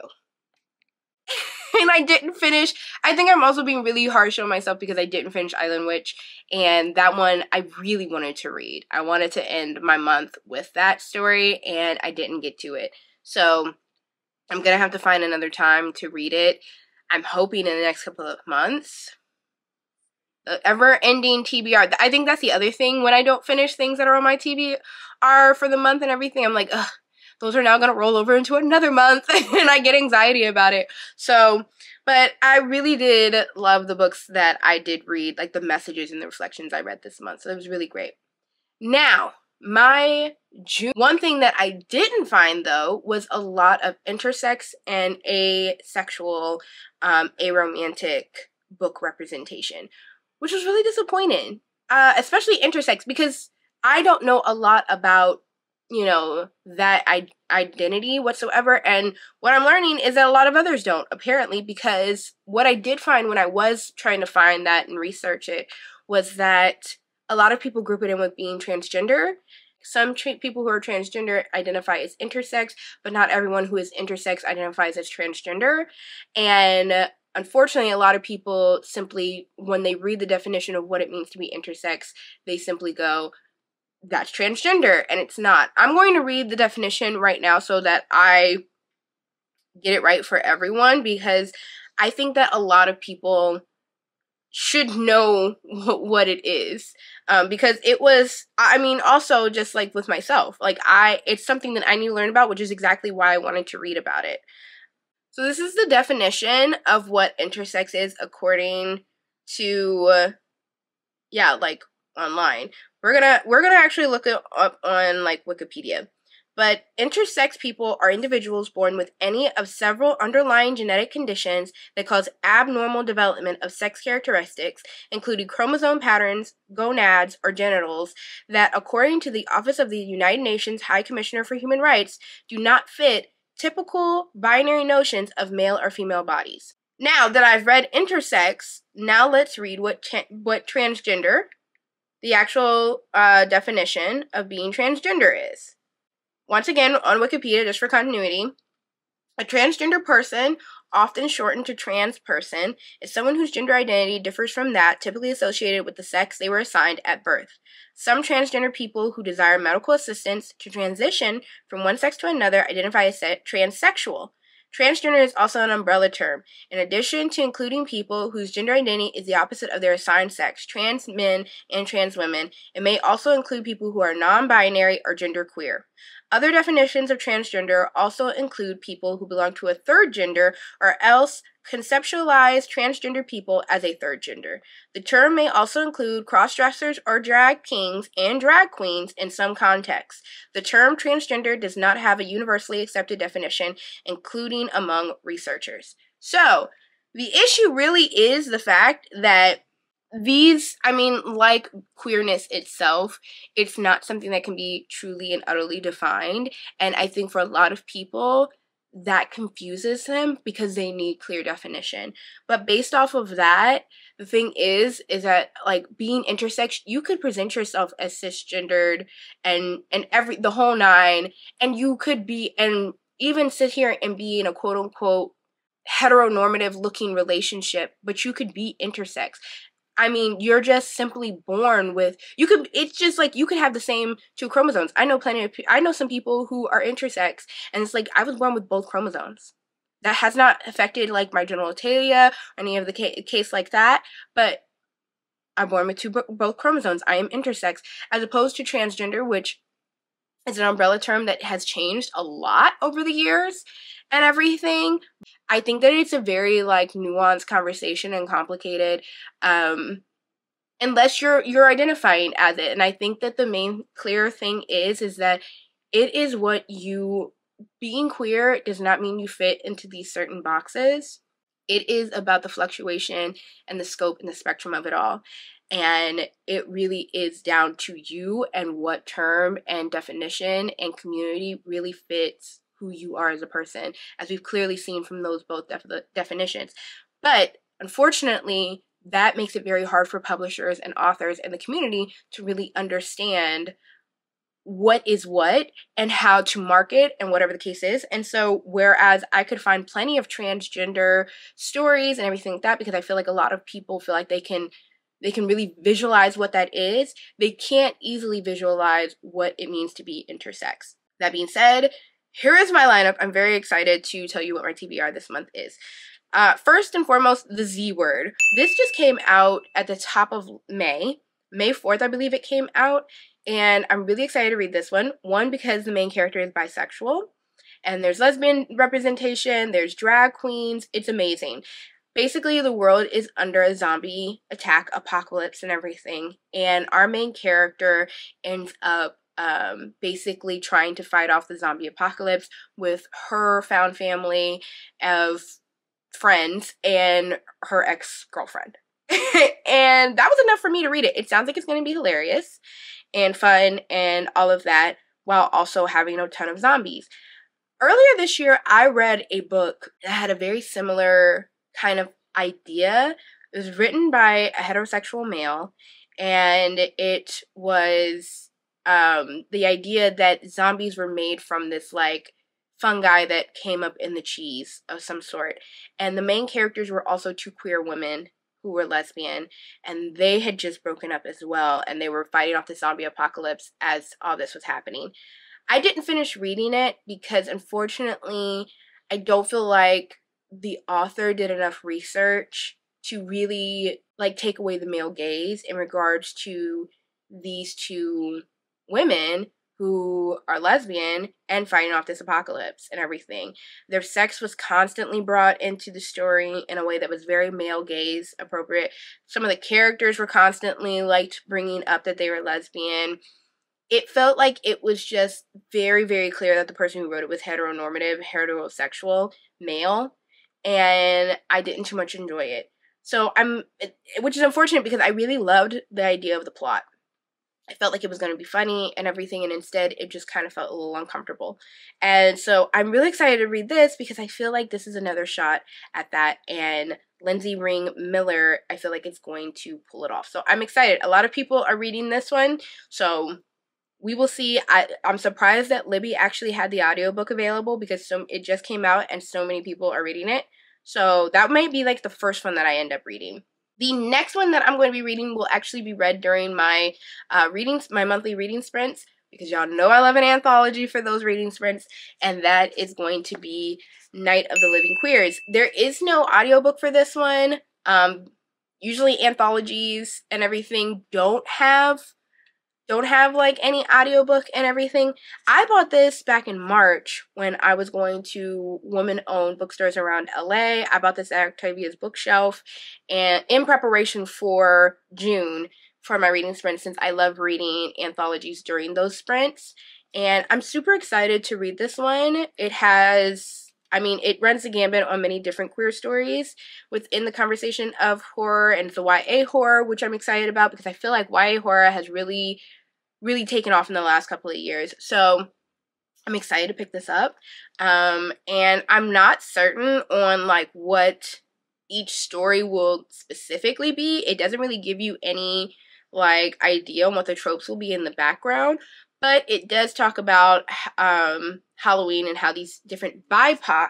And I didn't finish. I think I'm also being really harsh on myself because I didn't finish Island Witch, and that one I really wanted to read. I wanted to end my month with that story, and I didn't get to it. So I'm gonna have to find another time to read it. I'm hoping in the next couple of months ever-ending TBR. I think that's the other thing when I don't finish things that are on my TBR for the month and everything. I'm like, ugh, those are now going to roll over into another month, and I get anxiety about it. So, but I really did love the books that I did read, like the messages and the reflections I read this month. So it was really great. Now, my June, one thing that I didn't find, though, was a lot of intersex and asexual, aromantic book representation, which was really disappointing, especially intersex, because I don't know a lot about, you know, that identity whatsoever, and what I'm learning is that a lot of others don't, apparently, because what I did find when I was trying to find that and research it was that a lot of people group it in with being transgender. Some people who are transgender identify as intersex, but not everyone who is intersex identifies as transgender. And unfortunately, a lot of people simply, when they read the definition of what it means to be intersex, they simply go, that's transgender, and it's not. I'm going to read the definition right now so that I get it right for everyone, because I think that a lot of people should know what it is, because it was, I mean, also just like with myself, like it's something that I need to learn about, which is exactly why I wanted to read about it. So this is the definition of what intersex is according to, yeah, like online. We're gonna actually look it up on like Wikipedia. But intersex people are individuals born with any of several underlying genetic conditions that cause abnormal development of sex characteristics, including chromosome patterns, gonads, or genitals, that, according to the Office of the United Nations High Commissioner for Human Rights, do not fit typical binary notions of male or female bodies. Now that I've read intersex, now let's read what transgender, the actual definition of being transgender, is. Once again, on Wikipedia, just for continuity, a transgender person, often shortened to trans person, is someone whose gender identity differs from that typically associated with the sex they were assigned at birth. Some transgender people who desire medical assistance to transition from one sex to another identify as transsexual. Transgender is also an umbrella term. In addition to including people whose gender identity is the opposite of their assigned sex, trans men and trans women, it may also include people who are non-binary or genderqueer. Other definitions of transgender also include people who belong to a third gender or else conceptualize transgender people as a third gender. The term may also include cross-dressers or drag kings and drag queens in some contexts. The term transgender does not have a universally accepted definition, including among researchers. So, the issue really is the fact that like queerness itself, it's not something that can be truly and utterly defined. And I think for a lot of people, that confuses them because they need clear definition. But based off of that, the thing is that, like, being intersex, you could present yourself as cisgendered and the whole nine, and you could be, and even sit here and be in a quote-unquote heteronormative looking relationship, but you could be intersex. I mean, you're just simply born with, it's just like, you could have the same two chromosomes. I know some people who are intersex, and it's like, I was born with both chromosomes. That has not affected, like, my genitalia or any of the case like that, but I'm born with both chromosomes. I am intersex, as opposed to transgender, which is an umbrella term that has changed a lot over the years and everything. I think that it's a very, like, nuanced conversation and complicated, unless you're identifying as it. And I think that the main clear thing is that it is being queer does not mean you fit into these certain boxes. It is about the fluctuation and the scope and the spectrum of it all. And it really is down to you and what term and definition and community really fits who you are as a person, as we've clearly seen from those both definitions. But unfortunately, that makes it very hard for publishers and authors and the community to really understand what is what and how to market and whatever the case is. And so whereas I could find plenty of transgender stories and everything like that, because I feel like a lot of people feel like they can really visualize what that is, they can't easily visualize what it means to be intersex. That being said, here is my lineup. I'm very excited to tell you what my TBR this month is. First and foremost, the Z Word. This just came out at the top of May. May 4th, I believe it came out. And I'm really excited to read this one. One, because the main character is bisexual. And there's lesbian representation. There's drag queens. It's amazing. Basically, the world is under a zombie attack, apocalypse, and everything. And our main character ends up basically trying to fight off the zombie apocalypse with her found family of friends and her ex-girlfriend. And that was enough for me to read it. It sounds like it's going to be hilarious and fun and all of that, while also having a ton of zombies. Earlier this year, I read a book that had a very similar kind of idea. It was written by a heterosexual male, and it was the idea that zombies were made from this, like, fungi that came up in the cheese of some sort. And the main characters were also two queer women who were lesbian, and they had just broken up as well, and they were fighting off the zombie apocalypse as all this was happening. I didn't finish reading it because, unfortunately, I don't feel like the author did enough research to really, like, take away the male gaze in regards to these two women who are lesbian and fighting off this apocalypse and everything. Their sex was constantly brought into the story in a way that was very male gaze appropriate. Some of the characters were constantly, like, bringing up that they were lesbian. It felt like it was just very, very clear that the person who wrote it was heteronormative, heterosexual, male, and I didn't too much enjoy it. So which is unfortunate because I really loved the idea of the plot. I felt like it was going to be funny and everything, and instead it just kind of felt a little uncomfortable. And so I'm really excited to read this because I feel like this is another shot at that, and Lindsay Ring Miller, I feel like it's going to pull it off. So I'm excited. A lot of people are reading this one, so we will see. I'm surprised that Libby actually had the audiobook available because it just came out and so many people are reading it. So that might be like the first one that I end up reading. The next one that I'm going to be reading will actually be read during my my monthly reading sprints, because y'all know I love an anthology for those reading sprints, and that is going to be Night of the Living Queers. There is no audiobook for this one. Usually anthologies and everything don't have like any audiobook and everything. I bought this back in March when I was going to women-owned bookstores around LA. I bought this at Octavia's Bookshelf, and in preparation for June for my reading sprint, since I love reading anthologies during those sprints. And I'm super excited to read this one. It runs the gambit on many different queer stories within the conversation of horror, and it's a YA horror, which I'm excited about because I feel like YA horror has really taken off in the last couple of years. So I'm excited to pick this up. And I'm not certain on like what each story will specifically be. It doesn't really give you any like idea on what the tropes will be in the background, but it does talk about Halloween and how these different BIPOC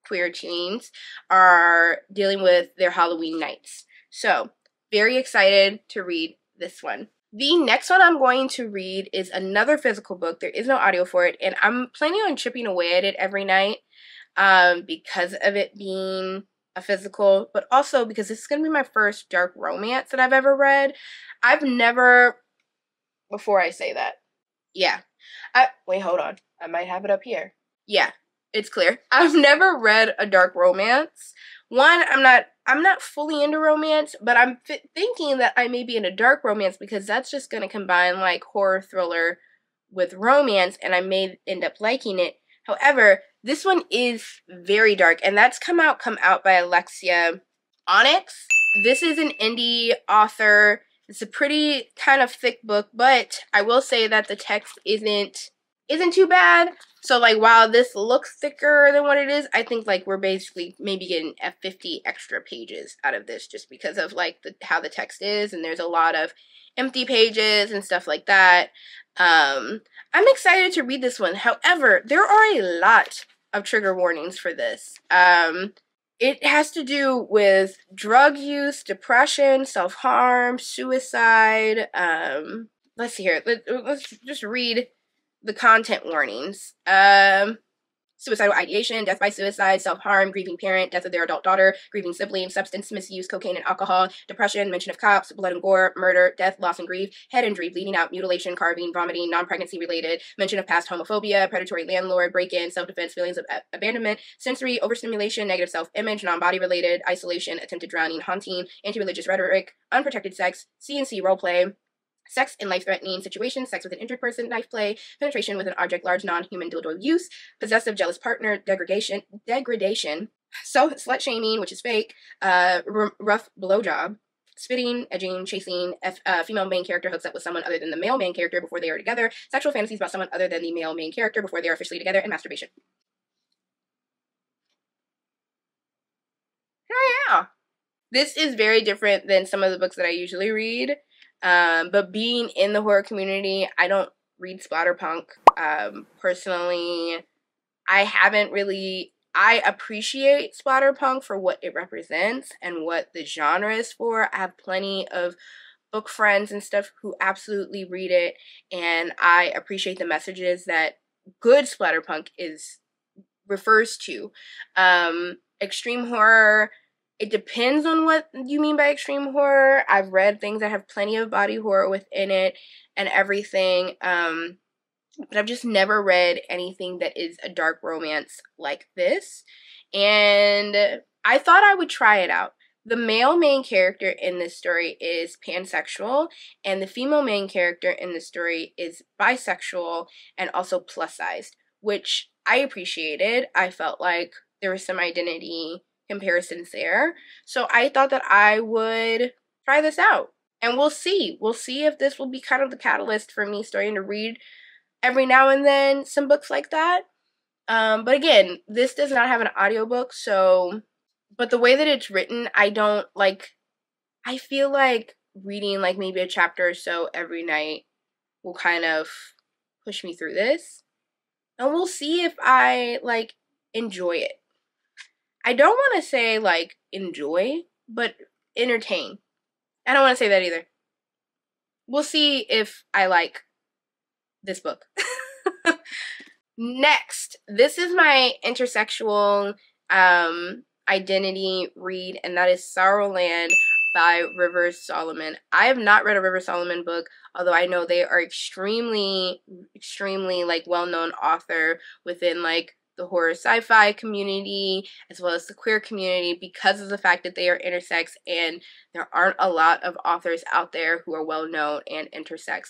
queer teens are dealing with their Halloween nights. So very excited to read this one. The next one I'm going to read is another physical book. There is no audio for it, and I'm planning on chipping away at it every night because of it being a physical, but also because this is going to be my first dark romance that I've ever read. Before I say that, wait, hold on. I might have it up here. Yeah, it's clear. I've never read a dark romance. One, I'm not fully into romance, but I'm thinking that I may be into dark romance because that's just going to combine like horror thriller with romance, and I may end up liking it. However, this one is very dark, and that's come out by Alexia Onyx. This is an indie author. It's a pretty kind of thick book, but I will say that the text isn't too bad. So like while this looks thicker than what it is, I think like we're basically maybe getting 50 extra pages out of this just because of like how the text is, and there's a lot of empty pages and stuff like that. I'm excited to read this one. However, there are a lot of trigger warnings for this. It has to do with drug use, depression, self-harm, suicide. Let's see here. Let's just read the content warnings. suicidal ideation, death by suicide, self-harm, grieving parent, death of their adult daughter, grieving sibling, substance misuse, cocaine and alcohol, depression, mention of cops, blood and gore, murder, death, loss and grief, head injury, bleeding out, mutilation, carving, vomiting, non-pregnancy related, mention of past homophobia, predatory landlord, break-in, self-defense, feelings of abandonment, sensory overstimulation, negative self-image, non-body related, isolation, attempted drowning, haunting, anti-religious rhetoric, unprotected sex, CNC roleplay, sex in life-threatening situations, sex with an injured person, knife play, penetration with an object, large non-human dildo use, possessive jealous partner, degradation, slut-shaming, which is fake, rough blowjob, spitting, edging, chasing, female main character hooks up with someone other than the male main character before they are together, sexual fantasies about someone other than the male main character before they are officially together, and masturbation. Oh yeah. This is very different than some of the books that I usually read. But being in the horror community, I don't read splatterpunk. Personally, I appreciate splatterpunk for what it represents and what the genre is for. I have plenty of book friends and stuff who absolutely read it, and I appreciate the messages that good splatterpunk refers to. Extreme horror, it depends on what you mean by extreme horror. I've read things that have plenty of body horror within it and everything, but I've just never read anything that is a dark romance like this, and I thought I would try it out. The male main character in this story is pansexual, and the female main character in the story is bisexual and also plus-sized, which I appreciated. I felt like there was some identity comparisons there. So I thought that I would try this out. And we'll see. We'll see if this will be kind of the catalyst for me starting to read every now and then some books like that. But again, this does not have an audiobook, so... But the way that it's written, I feel like reading like maybe a chapter or so every night will kind of push me through this. And we'll see if I, like, enjoy it. I don't want to say, like, enjoy, but entertain. I don't want to say that either. We'll see if I like this book. Next, this is my intersexual identity read, and that is Sorrowland by Rivers Solomon. I have not read a Rivers Solomon book, although I know they are extremely, like, well-known author within, like, the horror sci-fi community as well as the queer community because of the fact that they are intersex, and there aren't a lot of authors out there who are well-known and intersex.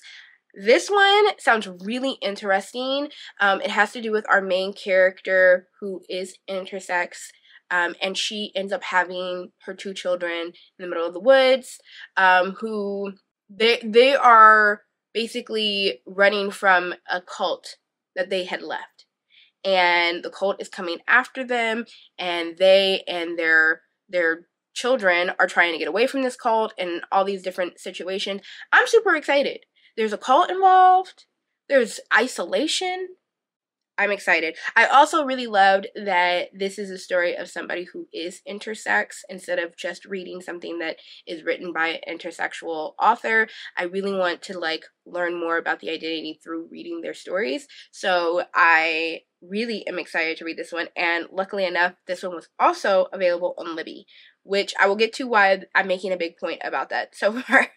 This one sounds really interesting. It has to do with our main character who is intersex, and she ends up having her 2 children in the middle of the woods, who they are basically running from a cult that they had left. And the cult is coming after them, and they and their children are trying to get away from this cult and all these different situations. I'm super excited. There's a cult involved. There's isolation. I'm excited. I also really loved that this is a story of somebody who is intersex instead of just reading something that is written by an intersexual author. I really want to, like, learn more about the identity through reading their stories. So I really am excited to read this one. And luckily enough, this one was also available on Libby, which I will get to why I'm making a big point about that so far.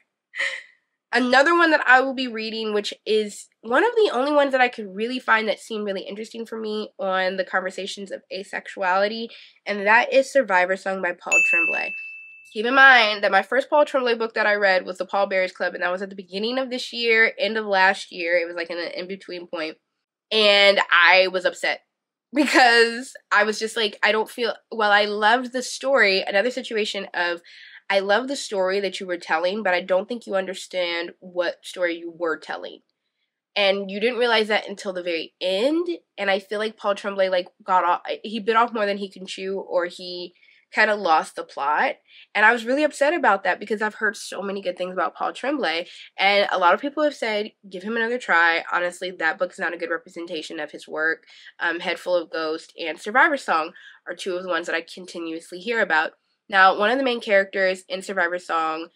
Another one that I will be reading, which is one of the only ones that I could really find that seemed really interesting for me on the conversations of asexuality, and that is Survivor Song by Paul Tremblay. Keep in mind that my first Paul Tremblay book that I read was The Paul Bearers Club, and that was at the beginning of this year, end of last year. It was like in an in-between point. And I was upset because I was just like, I loved the story. Another situation of, I love the story that you were telling, but I don't think you understand what story you were telling. And you didn't realize that until the very end. And I feel like Paul Tremblay, like, he bit off more than he can chew, or he kind of lost the plot. And I was really upset about that because I've heard so many good things about Paul Tremblay. And a lot of people have said, give him another try. Honestly, that book is not a good representation of his work. Head Full of Ghosts and Survivor Song are 2 of the ones that I continuously hear about. Now, one of the main characters in Survivor Song,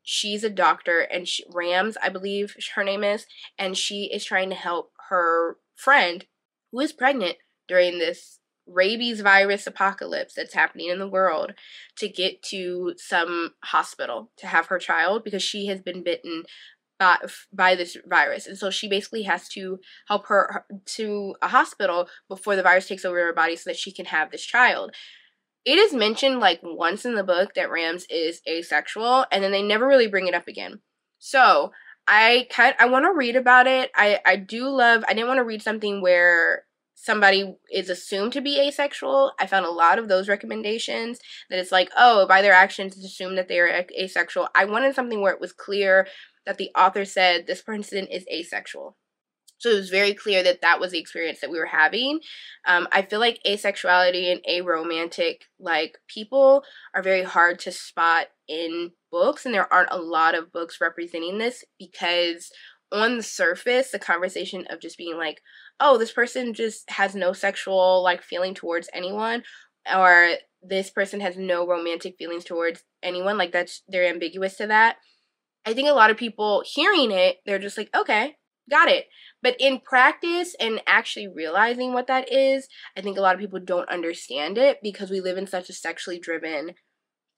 she's a doctor, and Rams, I believe her name is, and she is trying to help her friend, who is pregnant, during this rabies virus apocalypse that's happening in the world to get to some hospital to have her child because she has been bitten by this virus. And so she basically has to help her to a hospital before the virus takes over her body so that she can have this child. It is mentioned like once in the book that Rams is asexual, and then they never really bring it up again. So I want to read about it. I didn't want to read something where somebody is assumed to be asexual. I found a lot of those recommendations that it's like, oh, by their actions it's assumed that they are asexual. I wanted something where it was clear that the author said this person is asexual. So it was very clear that that was the experience that we were having. I feel like asexuality and aromantic like people are very hard to spot in books, and there aren't a lot of books representing this because on the surface, the conversation of just being like, oh, this person just has no sexual like feeling towards anyone, or this person has no romantic feelings towards anyone, like they're ambiguous to that. I think a lot of people hearing it, they're just like, okay, got it. But in practice and actually realizing what that is, I think a lot of people don't understand it because we live in such a sexually driven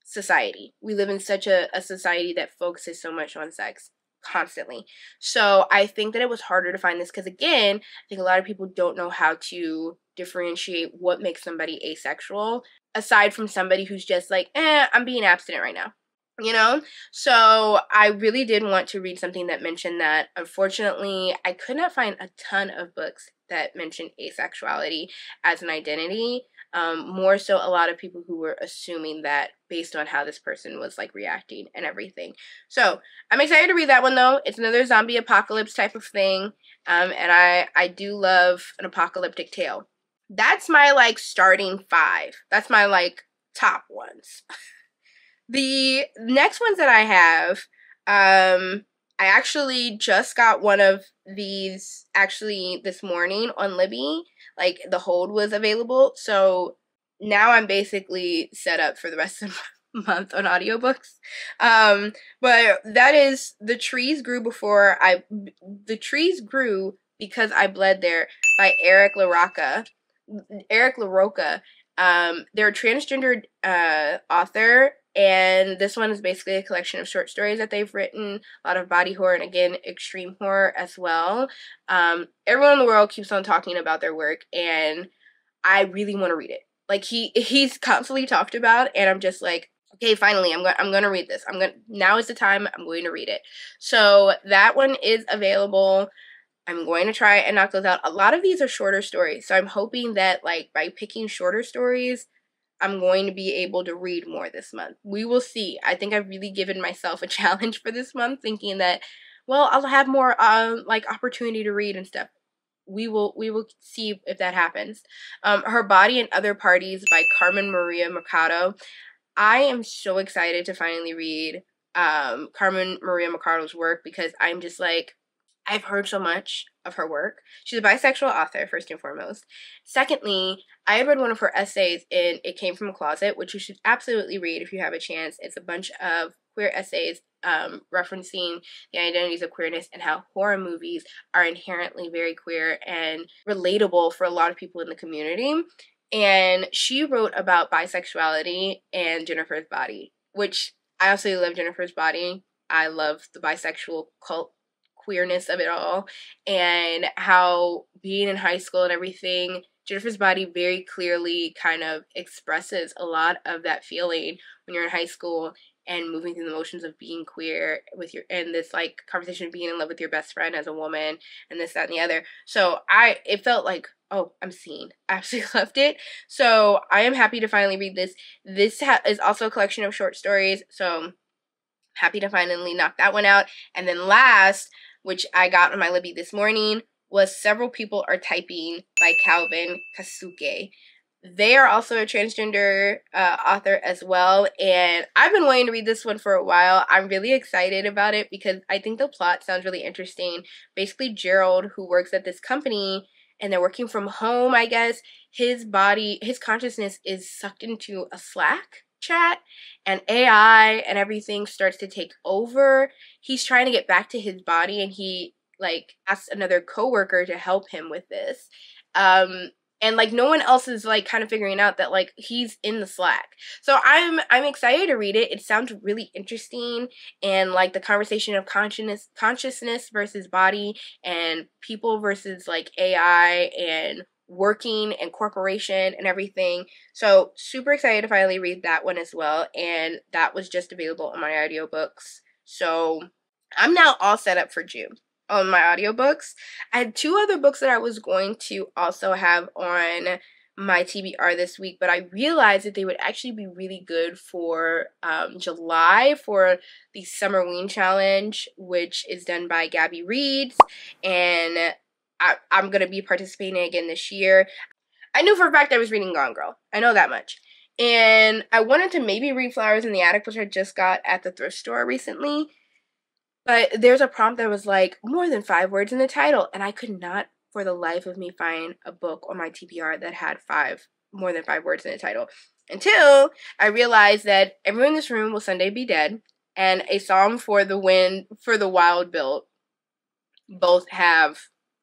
society. We live in such a society that focuses so much on sex constantly. So I think that it was harder to find this because, again, I think a lot of people don't know how to differentiate what makes somebody asexual aside from somebody who's just like, I'm being abstinent right now. You know? So I really did want to read something that mentioned that. Unfortunately, I could not find a ton of books that mentioned asexuality as an identity. More so a lot of people who were assuming that based on how this person was like reacting and everything. So I'm excited to read that one though. It's another zombie apocalypse type of thing. And I do love an apocalyptic tale. That's my like starting 5. That's my like top ones. The next ones that I have, I actually just got one of these actually this morning on Libby. Like, the hold was available. So now I'm basically set up for the rest of the month on audiobooks. But that is The Trees Grew Because I Bled There by Eric LaRocca. They're a transgendered author, and this one is basically a collection of short stories that they've written, a lot of body horror and, again, extreme horror as well. Everyone in the world keeps on talking about their work, and I really want to read it. Like, he's constantly talked about, and I'm just like, okay, finally, I'm going to read this. Now is the time. I'm going to read it. So that one is available. I'm going to try and knock those out. A lot of these are shorter stories, so I'm hoping that, like, by picking shorter stories, I'm going to be able to read more this month. We will see. I think I've really given myself a challenge for this month, thinking that, well, I'll have more, like, opportunity to read and stuff. We will see if that happens. Her Body and Other Parties by Carmen Maria Mercado. I am so excited to finally read Carmen Maria Mercado's work because I'm just like, I've heard so much of her work. She's a bisexual author, first and foremost. Secondly, I had read one of her essays in It Came From a Closet, which you should absolutely read if you have a chance. It's a bunch of queer essays referencing the identities of queerness and how horror movies are inherently very queer and relatable for a lot of people in the community. And she wrote about bisexuality and Jennifer's Body, which I absolutely love Jennifer's Body. I love the bisexual cult queerness of it all, and how being in high school and everything, Jennifer's Body very clearly kind of expresses a lot of that feeling when you're in high school and moving through the motions of being queer and this like conversation of being in love with your best friend as a woman and this, that, and the other. So it felt like, oh, I'm seen. I absolutely loved it. So I am happy to finally read this. This is also a collection of short stories, so happy to finally knock that one out. And then last, which I got on my Libby this morning, was Several People Are Typing by Calvin Kasuke. They are also a transgender author as well, and I've been wanting to read this one for a while. I'm really excited about it because I think the plot sounds really interesting. Basically, Gerald, who works at this company, and they're working from home, I guess, his consciousness is sucked into a Slack chat, and AI and everything starts to take over. He's trying to get back to his body, and he like asks another coworker to help him with this. and like no one else is like kind of figuring out that like he's in the Slack. So I'm excited to read it. It sounds really interesting, and like the conversation of consciousness versus body, and people versus like AI, and working and corporation and everything. So super excited to finally read that one as well, and that was just available on my audiobooks. So I'm now all set up for June on my audiobooks. I had 2 other books that I was going to also have on my TBR this week, but I realized that they would actually be really good for July for the Summerween Challenge, which is done by Gabby Reads, and I'm going to be participating again this year. I knew for a fact I was reading Gone Girl. I know that much. And I wanted to maybe read Flowers in the Attic, which I just got at the thrift store recently. But there's a prompt that was like, more than 5 words in the title. And I could not, for the life of me, find a book on my TBR that had more than 5 words in the title. Until I realized that Everyone in This Room Will Someday Be Dead and A Song for the Wind for the Wild Bill both have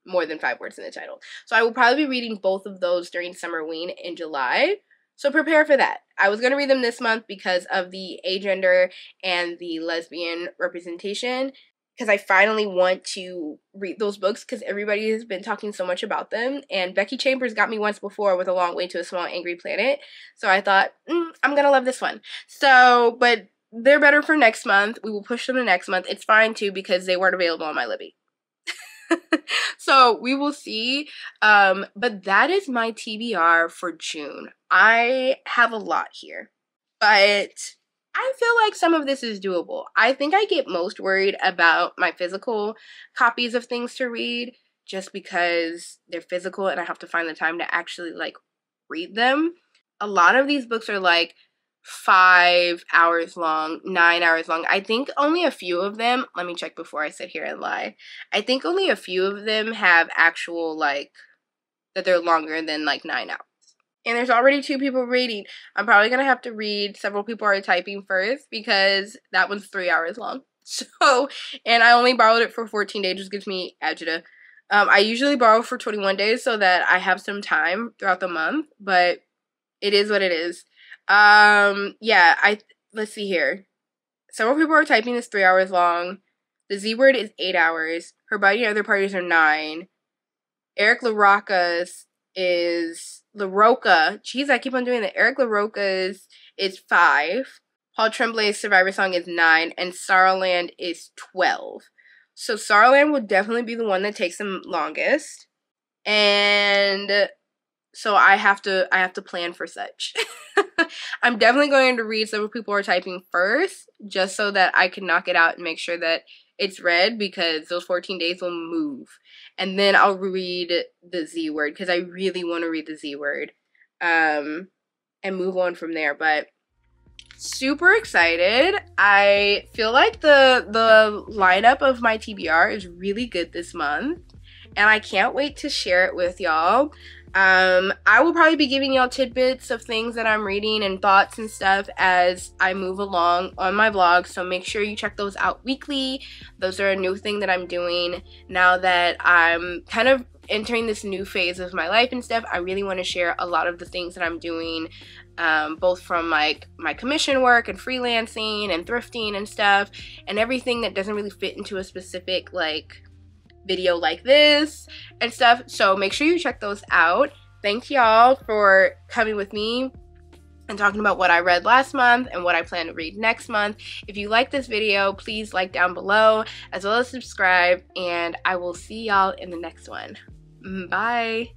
more than 5 words in the title. So I will probably be reading both of those during Summerween in July. So prepare for that. I was going to read them this month because of the agender and the lesbian representation, because I finally want to read those books because everybody has been talking so much about them. And Becky Chambers got me once before with A Long Way to a Small Angry Planet. So I thought, I'm going to love this one. So, but they're better for next month. We will push them to next month. It's fine too because they weren't available on my Libby. So we will see, but that is my TBR for June. I have a lot here, but I feel like some of this is doable. I think I get most worried about my physical copies of things to read just because they're physical and I have to find the time to actually like read them. A lot of these books are like 5 hours long, 9 hours long. I think only a few of them, let me check before I sit here and lie. I think only a few of them have actual like, that they're longer than like 9 hours. And there's already 2 people reading. I'm probably going to have to read Several People Are Typing first because that one's 3 hours long. So, and I only borrowed it for 14 days, which gives me agita. I usually borrow for 21 days so that I have some time throughout the month, but it is what it is. Yeah, let's see here. Several People Are Typing is 3 hours long. The Z Word is 8 hours. Her Body and Other Parties are 9. Eric LaRocca's is LaRocca. Jeez, I keep on doing that. Eric LaRocca's is 5. Paul Tremblay's Survivor Song is 9. And Sorrowland is 12. So Sorrowland will definitely be the one that takes them longest. And so I have to plan for such. I'm definitely going to read Several People Are Typing first, just so that I can knock it out and make sure that it's read, because those 14 days will move. And then I'll read the Z Word, because I really want to read the Z Word, and move on from there. But super excited. I feel like the lineup of my TBR is really good this month, and I can't wait to share it with y'all. I will probably be giving y'all tidbits of things that I'm reading and thoughts and stuff as I move along on my vlog, so make sure you check those out weekly. Those are a new thing that I'm doing now that I'm kind of entering this new phase of my life and stuff. I really want to share a lot of the things that I'm doing, both from like my commission work and freelancing and thrifting and stuff, and everything that doesn't really fit into a specific like video like this and stuff. So make sure you check those out. Thank y'all for coming with me and talking about what I read last month and what I plan to read next month. If you like this video, please like down below, as well as subscribe, and I will see y'all in the next one. Bye.